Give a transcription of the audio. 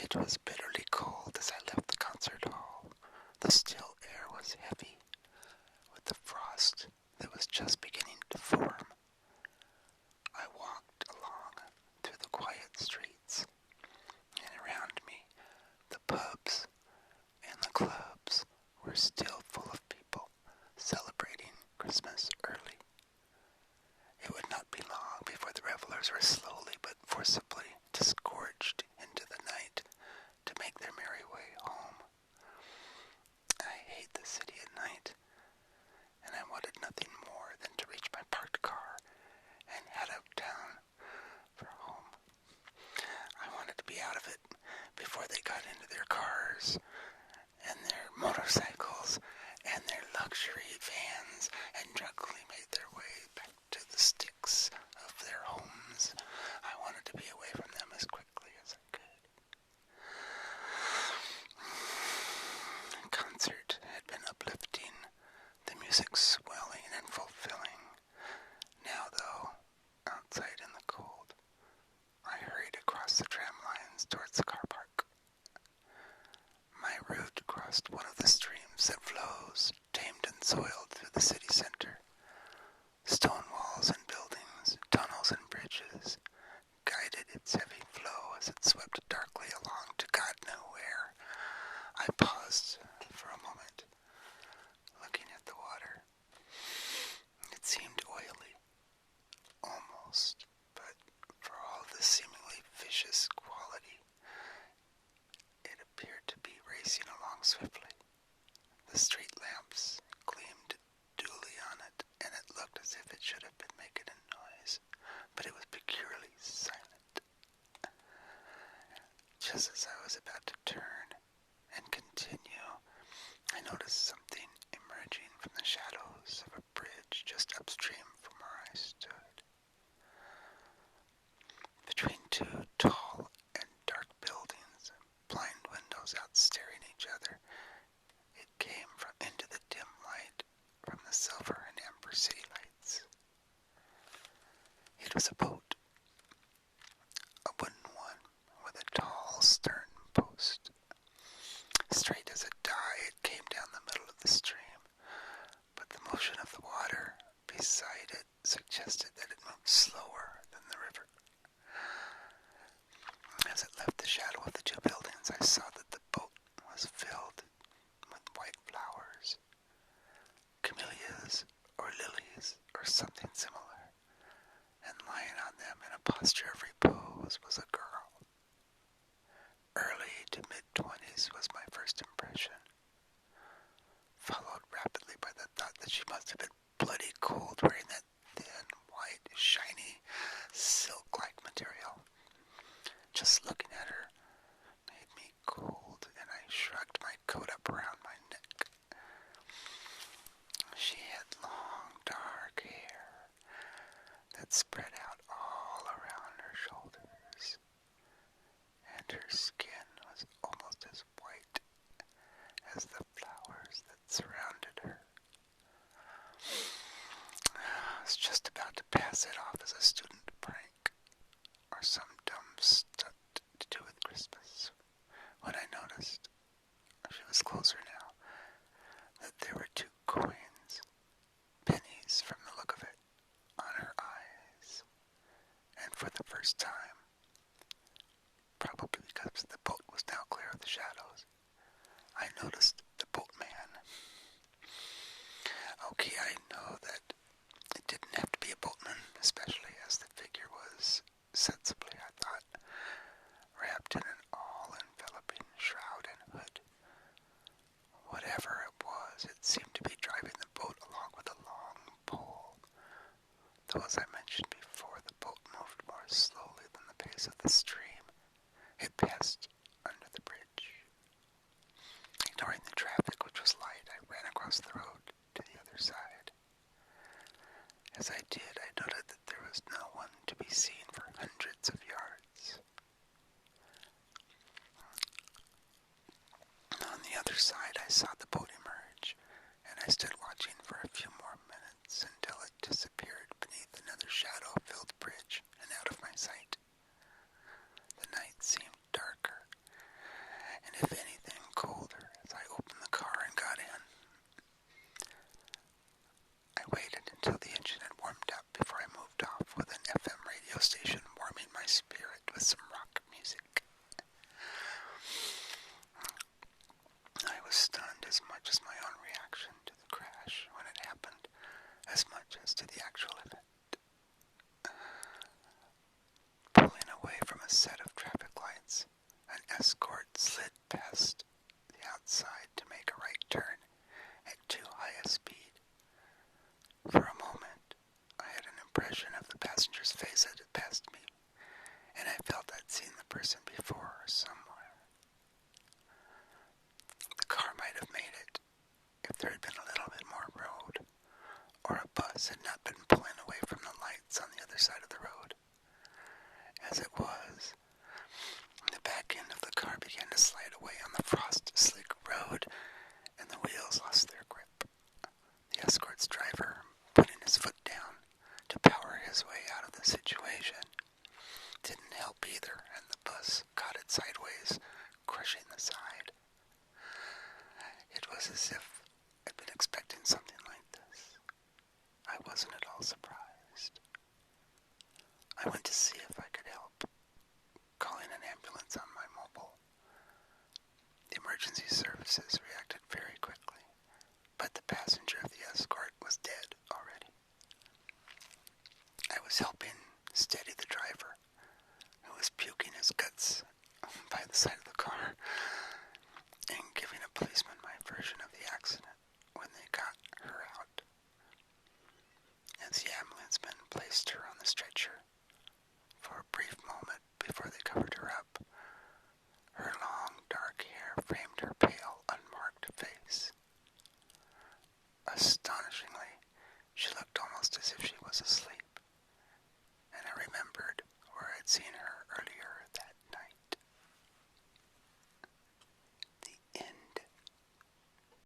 It was bitterly cold as I left the concert hall. The still air was heavy with the frost that was just beginning to form. I walked along through the quiet streets, and around me the pubs and the clubs were still full of people celebrating Christmas early. It would not be long before the revelers were slowly but forcibly disgorged into the night to make their merry way home. I hate the city at night, and I wanted nothing more than to reach my parked car and head uptown for home. I wanted to be out of it before they got into their cars and their motorcycles and their luxury vans and drunkenly made their way back to the sticks of their homes. I wanted to be away from them as quickly as I could. The concert had been uplifting, the music swelling and fulfilling. Now, though, outside in the cold, I hurried across the tram lines towards the car park. My route crossed one of the streams that flows, tamed and soiled, through the city center. Stone walls and buildings, tunnels and bridges, guided its heavy flow as it swept darkly along to God knew where. I paused for a moment, looking at the water. It seemed oily, almost, but for all the seemingly vicious quality, it appeared to be racing along swiftly. The street lamps gleamed dully on it, and it looked as if it should have been making a noise, but it was peculiarly silent. Just as I was about to turn and continue, I noticed something emerging from the shadows of a bridge just upstream from where I stood. Between two tall and dark buildings, blind windows out staring each other, it came from into the dim light from the silver and amber city lights. It was a boat, a wooden one with a tall stern post. Straight as a die, it came down the middle of the stream, but the motion of the water beside it suggested that it moved slower than the river. As it left the shadow of the two buildings, I saw that the boat was filled with white flowers, camellias or lilies or something similar, and lying on them in a posture of repose was a girl. Early to mid-20s was my first impression, followed rapidly by the thought that she must have been bloody cold wearing that thin, white, shiny, silk-like material. Just looking at her made me cold, and I shrugged my coat up around my neck. She had long, dark hair that spread out all around her shoulders, and her skin was almost as white as the flowers that surrounded her. I was just about to pass it off as a student prank or some dumb stunt to do with Christmas when I noticed, she was closer now, that there were 2 coins, pennies from the look of it, on her eyes. And for the first time, probably because the boat was now clear of the shadows, I noticed the boatman. Okay, I know that it didn't have to be a boatman, especially as the figure was sensibly, I thought, wrapped in an all-enveloping shroud and hood. Whatever it was, it seemed to be driving the boat along with a long pole, though as I mentioned before, the boat moved more slowly than the pace of the stream. It passed under the bridge. Ignoring the traffic, which was light, I ran across the road to the other side. As I did, I noted that there was no one to be seen for hundreds of yards. On the other side, I saw the boat emerge, and I stood watching for a few more minutes until it disappeared beneath another shadow-filled bridge and out of my sight. The night seemed darker, with some rock music. I was stunned as much as my own reaction to the crash when it happened, as much as to the actual event. Pulling away from a set of traffic lights, an escort slid past the outside to make a right turn at too high a speed. For a moment, I had an impression of the passenger's face as it passed me, and I felt I'd seen the person before somewhere. The car might have made it if there had been a little bit more road, or a bus had not been pulling away from the lights on the other side of the road. As it was, the back end of the car began to slide away on the frost-slick road, and the wheels lost their grip. The escort's driver, putting his foot down to power his way out of the situation, didn't help either, and the bus caught it sideways, crushing the side. It was as if I'd been expecting something like this. I wasn't at all surprised. I went to see if I could help, calling an ambulance on my mobile. The emergency services